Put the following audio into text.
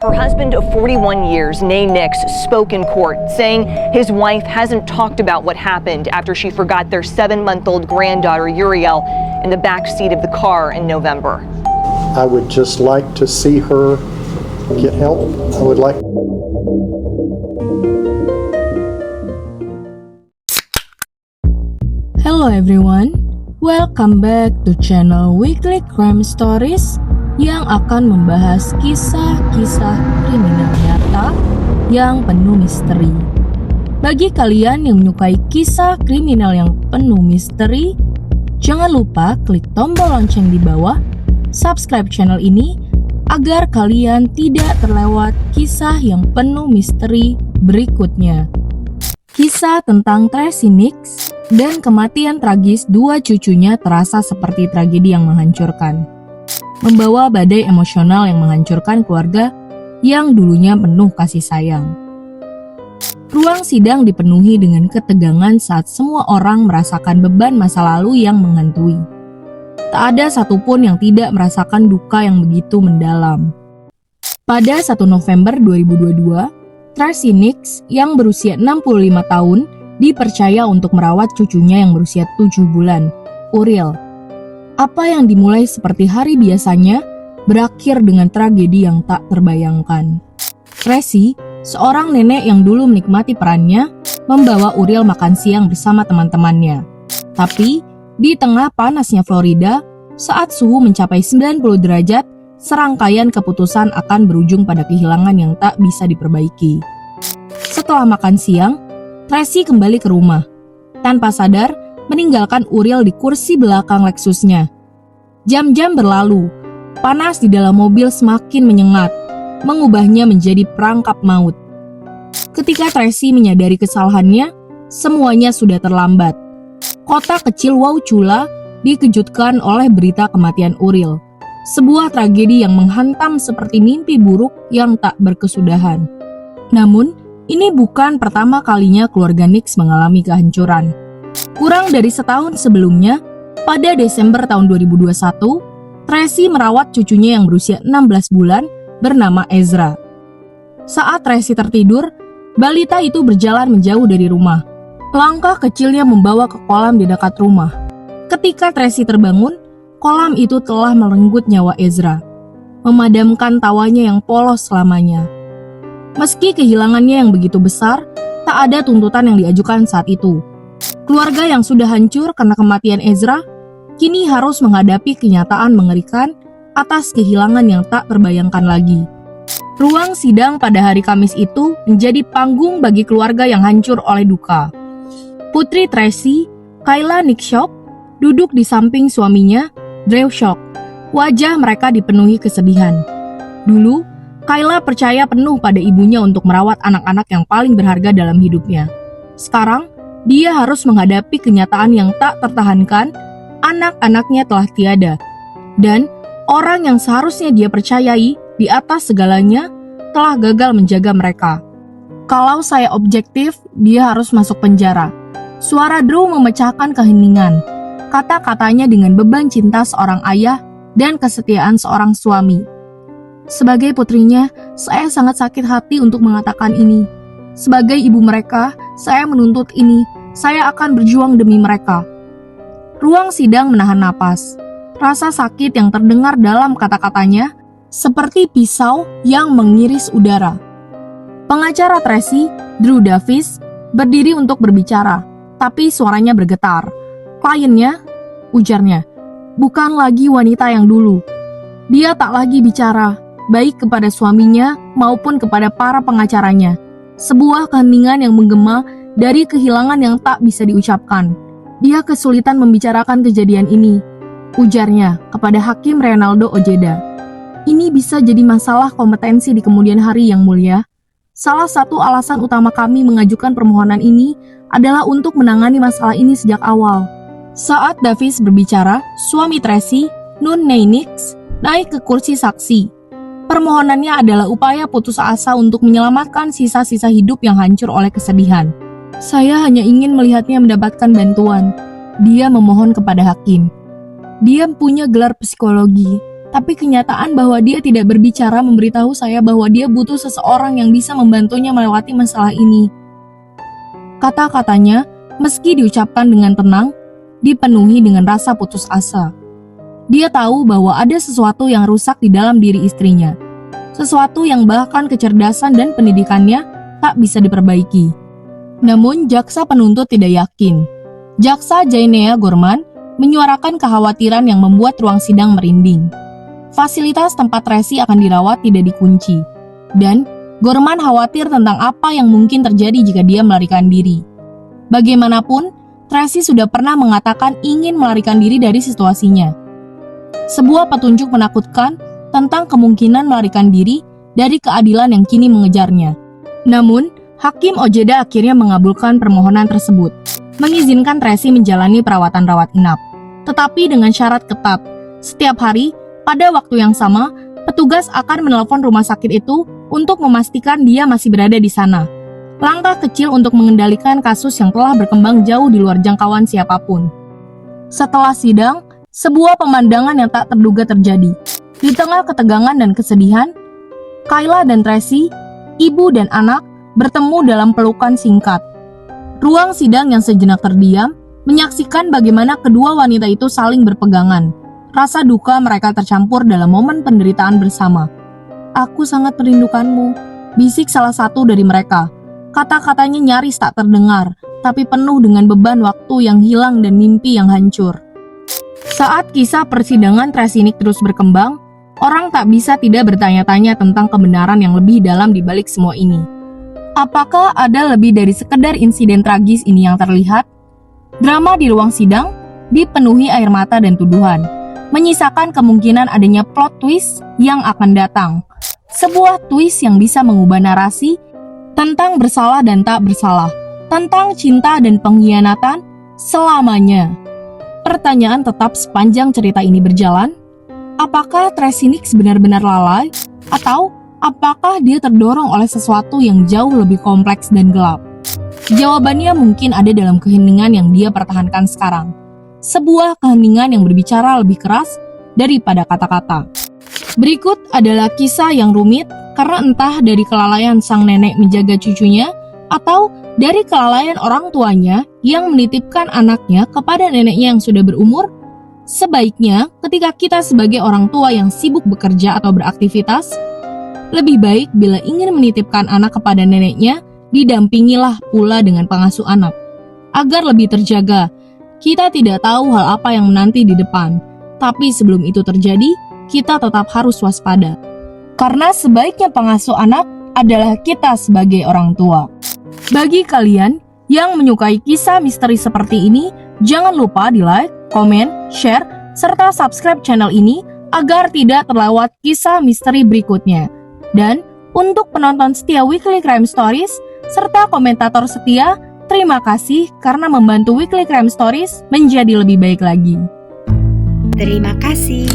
Her husband of 41 years, Nay Nix, spoke in court, saying his wife hasn't talked about what happened after she forgot their 7-month-old granddaughter, Uriel, in the back seat of the car in November. I would just like to see her get help. I would like. Hello everyone, welcome back to channel Weekly Crime Stories yang akan membahas kisah-kisah kriminal nyata yang penuh misteri. Bagi kalian yang menyukai kisah kriminal yang penuh misteri, jangan lupa klik tombol lonceng di bawah, subscribe channel ini agar kalian tidak terlewat kisah yang penuh misteri berikutnya. Kisah tentang Tracy Nix dan kematian tragis dua cucunya terasa seperti tragedi yang menghancurkan. Membawa badai emosional yang menghancurkan keluarga yang dulunya penuh kasih sayang. Ruang sidang dipenuhi dengan ketegangan saat semua orang merasakan beban masa lalu yang menghantui. Tak ada satupun yang tidak merasakan duka yang begitu mendalam. Pada 1 November 2022, Tracy Nix yang berusia 65 tahun dipercaya untuk merawat cucunya yang berusia 7 bulan, Uriel. Apa yang dimulai seperti hari biasanya berakhir dengan tragedi yang tak terbayangkan. Tracy, seorang nenek yang dulu menikmati perannya, membawa Uriel makan siang bersama teman-temannya. Tapi, di tengah panasnya Florida, saat suhu mencapai 90 derajat, serangkaian keputusan akan berujung pada kehilangan yang tak bisa diperbaiki. Setelah makan siang, Tracy kembali ke rumah. Tanpa sadar, meninggalkan Uriel di kursi belakang Lexusnya. Jam-jam berlalu, panas di dalam mobil semakin menyengat, mengubahnya menjadi perangkap maut. Ketika Tracy menyadari kesalahannya, semuanya sudah terlambat. Kota kecil Wauchula dikejutkan oleh berita kematian Uriel. Sebuah tragedi yang menghantam seperti mimpi buruk yang tak berkesudahan. Namun, ini bukan pertama kalinya keluarga Nix mengalami kehancuran. Kurang dari setahun sebelumnya, pada Desember tahun 2021, Tracy merawat cucunya yang berusia 16 bulan bernama Ezra. Saat Tracy tertidur, balita itu berjalan menjauh dari rumah. Langkah kecilnya membawa ke kolam di dekat rumah. Ketika Tracy terbangun, kolam itu telah merenggut nyawa Ezra, memadamkan tawanya yang polos selamanya. Meski kehilangannya yang begitu besar, tak ada tuntutan yang diajukan saat itu. Keluarga yang sudah hancur karena kematian Ezra, kini harus menghadapi kenyataan mengerikan atas kehilangan yang tak terbayangkan lagi. Ruang sidang pada hari Kamis itu menjadi panggung bagi keluarga yang hancur oleh duka. Putri Tracy, Kayla Nickshop, duduk di samping suaminya, Drew Shock. Wajah mereka dipenuhi kesedihan. Dulu, Kayla percaya penuh pada ibunya untuk merawat anak-anak yang paling berharga dalam hidupnya. Sekarang, dia harus menghadapi kenyataan yang tak tertahankan, anak-anaknya telah tiada. Dan orang yang seharusnya dia percayai di atas segalanya telah gagal menjaga mereka. Kalau saya objektif, dia harus masuk penjara. Suara Drew memecahkan keheningan. Kata-katanya dengan beban cinta seorang ayah dan kesetiaan seorang suami. Sebagai putrinya, saya sangat sakit hati untuk mengatakan ini. Sebagai ibu mereka, saya menuntut ini. Saya akan berjuang demi mereka. Ruang sidang menahan napas. Rasa sakit yang terdengar dalam kata-katanya seperti pisau yang mengiris udara. Pengacara Tracy, Drew Davis, berdiri untuk berbicara, tapi suaranya bergetar. Kliennya, ujarnya, bukan lagi wanita yang dulu. Dia tak lagi bicara, baik kepada suaminya maupun kepada para pengacaranya. Sebuah keheningan yang menggema dari kehilangan yang tak bisa diucapkan. Dia kesulitan membicarakan kejadian ini, ujarnya kepada Hakim Reynaldo Ojeda. Ini bisa jadi masalah kompetensi di kemudian hari yang mulia. Salah satu alasan utama kami mengajukan permohonan ini adalah untuk menangani masalah ini sejak awal. Saat Davis berbicara, suami Tracy, Nun Nay Nix, naik ke kursi saksi. Permohonannya adalah upaya putus asa untuk menyelamatkan sisa-sisa hidup yang hancur oleh kesedihan. Saya hanya ingin melihatnya mendapatkan bantuan. Dia memohon kepada hakim. Dia punya gelar psikologi. Tapi kenyataan bahwa dia tidak berbicara memberitahu saya bahwa dia butuh seseorang yang bisa membantunya melewati masalah ini. Kata-katanya, meski diucapkan dengan tenang, dipenuhi dengan rasa putus asa. Dia tahu bahwa ada sesuatu yang rusak di dalam diri istrinya. Sesuatu yang bahkan kecerdasan dan pendidikannya tak bisa diperbaiki. Namun, jaksa penuntut tidak yakin. Jaksa Jainea Gorman menyuarakan kekhawatiran yang membuat ruang sidang merinding. Fasilitas tempat Tracy akan dirawat tidak dikunci. Dan Gorman khawatir tentang apa yang mungkin terjadi jika dia melarikan diri. Bagaimanapun, Tracy sudah pernah mengatakan ingin melarikan diri dari situasinya. Sebuah petunjuk menakutkan tentang kemungkinan melarikan diri dari keadilan yang kini mengejarnya. Namun, Hakim Ojeda akhirnya mengabulkan permohonan tersebut, mengizinkan Tracy menjalani perawatan rawat inap. Tetapi dengan syarat ketat, setiap hari, pada waktu yang sama, petugas akan menelpon rumah sakit itu untuk memastikan dia masih berada di sana. Langkah kecil untuk mengendalikan kasus yang telah berkembang jauh di luar jangkauan siapapun. Setelah sidang, sebuah pemandangan yang tak terduga terjadi. Di tengah ketegangan dan kesedihan, Kayla dan Tracy, ibu dan anak, bertemu dalam pelukan singkat. Ruang sidang yang sejenak terdiam, menyaksikan bagaimana kedua wanita itu saling berpegangan. Rasa duka mereka tercampur dalam momen penderitaan bersama. "Aku sangat merindukanmu," bisik salah satu dari mereka. Kata-katanya nyaris tak terdengar, tapi penuh dengan beban waktu yang hilang dan mimpi yang hancur. Saat kisah persidangan Tracy Nick terus berkembang, orang tak bisa tidak bertanya-tanya tentang kebenaran yang lebih dalam di balik semua ini. Apakah ada lebih dari sekedar insiden tragis ini yang terlihat? Drama di ruang sidang dipenuhi air mata dan tuduhan, menyisakan kemungkinan adanya plot twist yang akan datang. Sebuah twist yang bisa mengubah narasi tentang bersalah dan tak bersalah, tentang cinta dan pengkhianatan selamanya. Pertanyaan tetap sepanjang cerita ini berjalan. Apakah Tracy Nick benar-benar lalai? Atau apakah dia terdorong oleh sesuatu yang jauh lebih kompleks dan gelap? Jawabannya mungkin ada dalam keheningan yang dia pertahankan sekarang. Sebuah keheningan yang berbicara lebih keras daripada kata-kata. Berikut adalah kisah yang rumit karena entah dari kelalaian sang nenek menjaga cucunya atau dari kelalaian orang tuanya yang menitipkan anaknya kepada neneknya yang sudah berumur. Sebaiknya ketika kita sebagai orang tua yang sibuk bekerja atau beraktivitas, lebih baik bila ingin menitipkan anak kepada neneknya, didampingilah pula dengan pengasuh anak. Agar lebih terjaga, kita tidak tahu hal apa yang menanti di depan, tapi sebelum itu terjadi, kita tetap harus waspada. Karena sebaiknya pengasuh anak adalah kita sebagai orang tua. Bagi kalian yang menyukai kisah misteri seperti ini, jangan lupa di like, komen, share, serta subscribe channel ini agar tidak terlewat kisah misteri berikutnya. Dan untuk penonton setia Weekly Crime Stories, serta komentator setia, terima kasih karena membantu Weekly Crime Stories menjadi lebih baik lagi. Terima kasih.